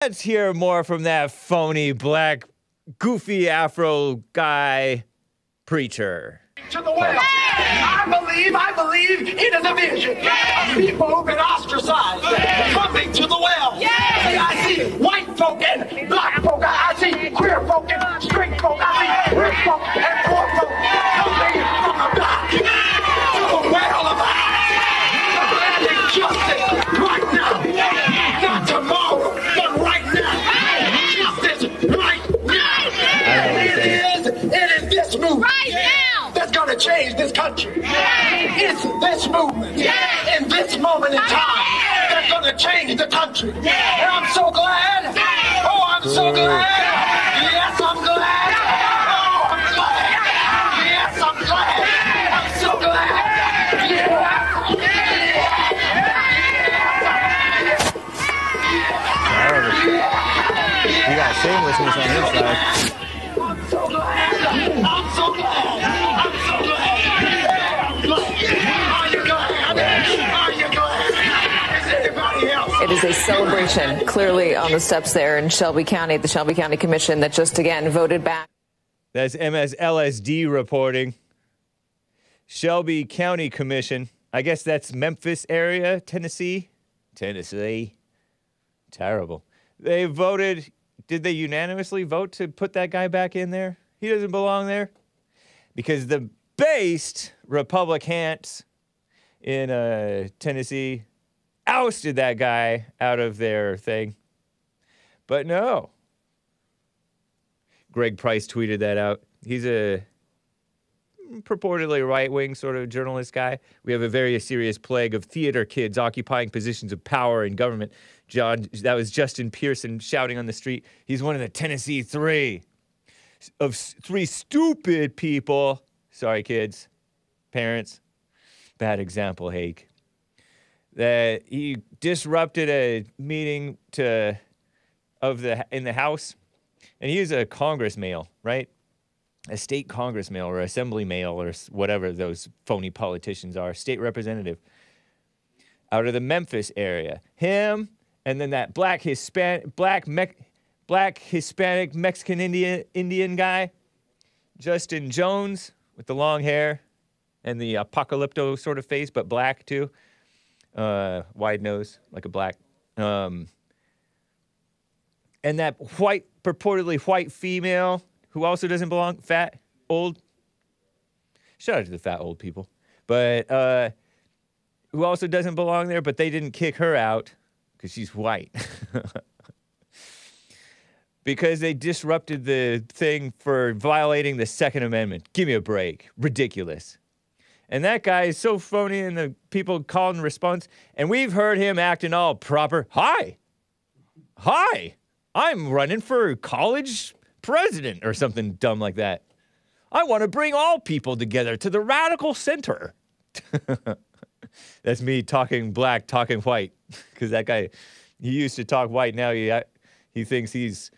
Let's hear more from that phony black goofy afro guy preacher. To the well. I believe in a division of people who've been ostracized coming to the well. I see white folk and black folk. I see queer folk and straight folk. I see rich folk and poor folk coming from the block to the well of life. Demanding justice right now. Not tomorrow, but right now. Justice right now. It is this movement. Right now. That's going to change this country. It's this movement in this moment in time that's going to change the country. And I'm so glad. Oh, I'm so glad. Yes, I'm glad. Oh, I'm glad. Yes, I'm glad. I'm so glad. You got shamelessness on his side. I'm so glad. I'm so glad. I'm so glad. Are you glad? Are you glad? Is anybody else? It is a celebration, clearly on the steps there in Shelby County, the Shelby County Commission that just again voted back. That's MSLSD reporting. Shelby County Commission. I guess that's Memphis area, Tennessee. Tennessee. Terrible. They voted. Did they unanimously vote to put that guy back in there? He doesn't belong there. Because the based Republicans in Tennessee ousted that guy out of their thing. But no. Greg Price tweeted that out. He's a purportedly right-wing sort of journalist guy. We have a very serious plague of theater kids occupying positions of power in government. That was Justin Pearson shouting on the street. He's one of the Tennessee three stupid people. Sorry, kids, parents. Bad example, Hake. That he disrupted a meeting in the House, and he was a Congress male, right? A state Congress male or assembly male or whatever those phony politicians are, state representative out of the Memphis area. Him and then that black Hispanic Mexican Indian guy, Justin Jones with the long hair and the apocalypto sort of face, but black too, wide nose like a black, and that purportedly white female. Who also doesn't belong, fat, old. Shout out to the fat, old people. But who also doesn't belong there, but they didn't kick her out because she's white. Because they disrupted the thing for violating the Second Amendment. Give me a break. Ridiculous. And that guy is so phony, and the people called in response, and we've heard him acting all proper. Hi, I'm running for college president or something dumb like that. I want to bring all people together to the radical center. That's me talking black, talking white. Because that guy, he used to talk white. Now he thinks he's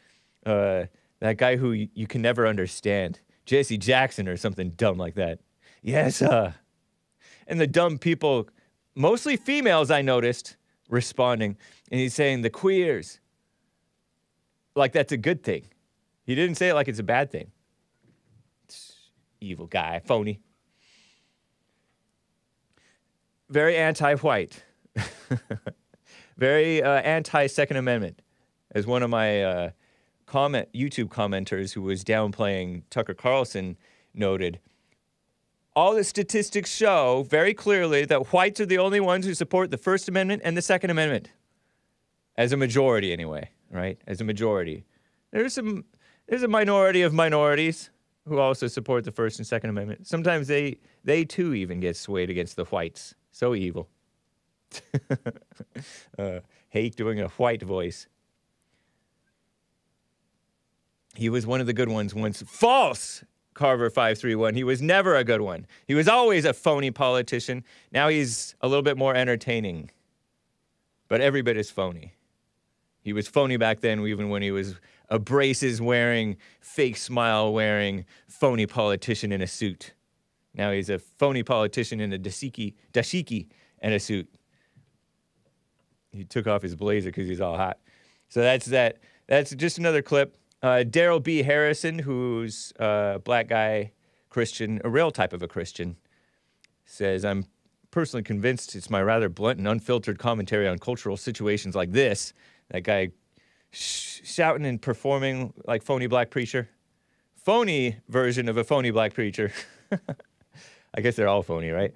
that guy who you can never understand. Jesse Jackson or something dumb like that. Yes, and the dumb people, mostly females I noticed, responding. And he's saying the queers. Like that's a good thing. He didn't say it like it's a bad thing. Evil guy, phony. Very anti-white. Very anti-Second Amendment. As one of my YouTube commenters who was downplaying Tucker Carlson noted, all the statistics show very clearly that whites are the only ones who support the First Amendment and the Second Amendment. As a majority, anyway, right? As a majority. There's a minority of minorities who also support the First and Second Amendment. Sometimes they too even get swayed against the whites. So evil. Hate doing a white voice. He was one of the good ones once. False, Carver 531. He was never a good one. He was always a phony politician. Now he's a little bit more entertaining. But every bit is phony. He was phony back then, even when he was a braces wearing, fake smile wearing, phony politician in a suit. Now he's a phony politician in a dashiki and a suit. He took off his blazer because he's all hot. So that's that. That's just another clip. Daryl B. Harrison, who's a black guy, Christian, a real type of a Christian, says, I'm personally convinced it's my rather blunt and unfiltered commentary on cultural situations like this. That guy shouting and performing like phony black preacher. Phony version of a phony black preacher. I guess they're all phony, right?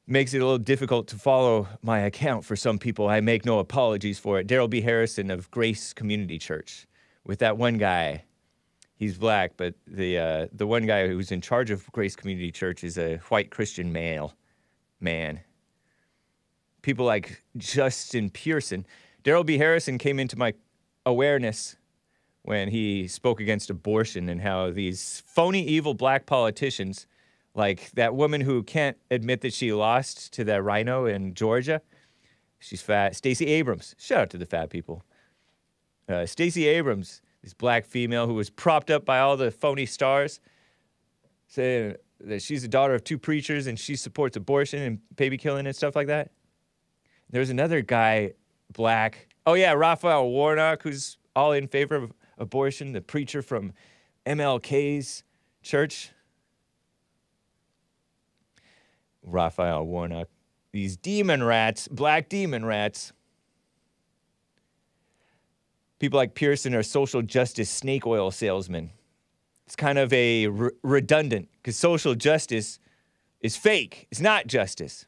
Makes it a little difficult to follow my account for some people. I make no apologies for it. Daryl B. Harrison of Grace Community Church. With that one guy, he's black, but the one guy who's in charge of Grace Community Church is a white Christian man. People like Justin Pearson. Daryl B. Harrison came into my awareness when he spoke against abortion and how these phony, evil black politicians, like that woman who can't admit that she lost to that rhino in Georgia, she's fat, Stacey Abrams. Shout out to the fat people. Stacey Abrams, this black female who was propped up by all the phony stars, saying that she's the daughter of two preachers and she supports abortion and baby killing and stuff like that. There's another guy, black. Oh, yeah, Raphael Warnock, who's all in favor of abortion, the preacher from MLK's church. Raphael Warnock. These demon rats, black demon rats. People like Pearson are social justice snake oil salesmen. It's kind of a redundant, because social justice is fake. It's not justice.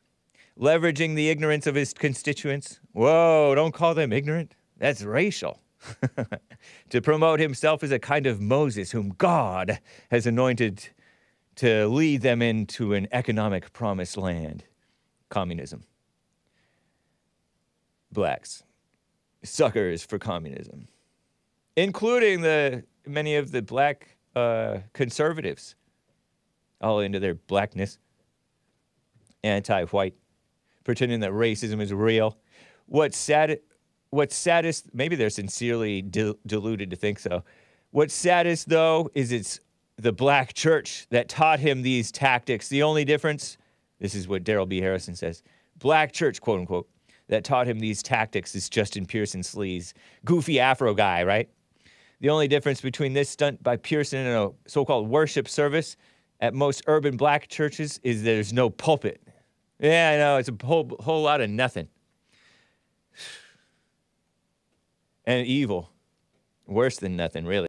Leveraging the ignorance of his constituents. Whoa, don't call them ignorant. That's racial. To promote himself as a kind of Moses whom God has anointed to lead them into an economic promised land. Communism. Blacks. Suckers for communism. Including many of the black conservatives. All into their blackness. Anti-white. Pretending that racism is real. What's saddest, maybe they're sincerely deluded to think so. What's saddest, though, is it's the black church that taught him these tactics. The only difference, this is what Daryl B. Harrison says, black church, quote unquote, that taught him these tactics is Justin Pearson sleaze. Goofy afro guy, right? The only difference between this stunt by Pearson and a so-called worship service at most urban black churches is there's no pulpit. Yeah, I know, it's a whole lot of nothing. And evil. Worse than nothing, really.